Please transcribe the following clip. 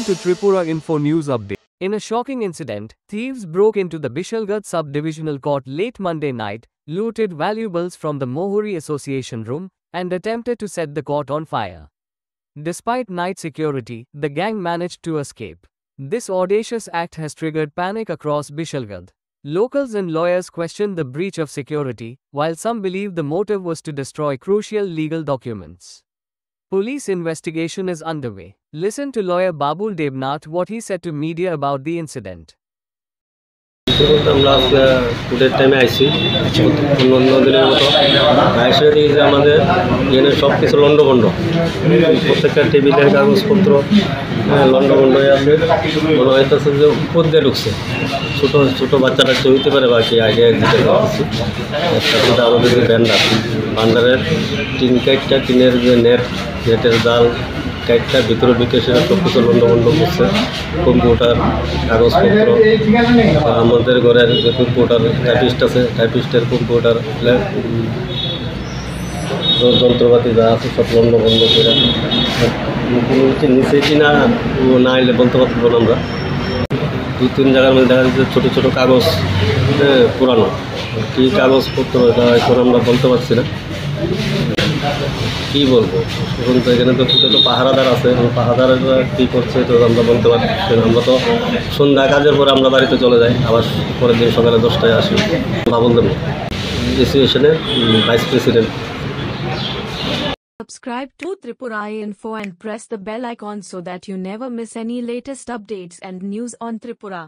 to Tripura Info News Update. In a shocking incident, thieves broke into the Bishalgarh Sub-Divisional Court late Monday night, looted valuables from the Mohuri Association room, and attempted to set the court on fire. Despite night security, the gang managed to escape. This audacious act has triggered panic across Bishalgarh. Locals and lawyers question the breach of security, while some believe the motive was to destroy crucial legal documents. Police investigation is underway. Listen to lawyer Babul Debnath what he said to media about the incident. আমরা আজকে ফুডের টাইমে আইছি অন্য দিনের মতো আইসে দিয়ে যে আমাদের এখানে সব কিছু লন্ডভন্ড প্রত্যেকটা টেবিলের কাগজপত্র লন্ডভন্ড হয়ে আছে মনে হইতেছে যে উপর দিয়ে ঢুকছে ছোটো ছোটো বাচ্চাটা হইতে পারে বাকি আগে দিতে পারতেছি একটা আমাদের যে ভান্ডারের টিন কাইটটা টিনের যে নেটের জাল কাইটটা ভিতরে ঢুকে সেটা সব কিছু লন্ডভন্ড করছে কম্পিউটার কাগজপত্র আমাদের ঘরের যে কম্পিউটার টাইপিস্ট আছে টাইপিস্টের কম্পিউটার যন্ত্রপাতি যা আছে সব লন্ডভন্ড করে নিচে কিনা না এলে বলতে পারবো না আমরা 2-3 জায়গার মধ্যে দেখা যাচ্ছে ছোটো ছোটো কাগজ পুরানো কী কাগজপত্র এটা এখন আমরা বলতে পারছি না কী বলবো এখন তো এখানে তো তো পাহারাদার আছে পাহারাদাররা কী করছে তো আমরা বলতে পারছি না আমরা তো সন্ধ্যা কাজের পরে আমরা বাড়িতে চলে যাই আবার পরের দিন সকালে 10টায় আসি বাবুল দেবনাথ অ্যাসোসিয়েশনের vice president. Subscribe to Tripura Info and press the bell icon so that you never miss any latest updates and news on Tripura.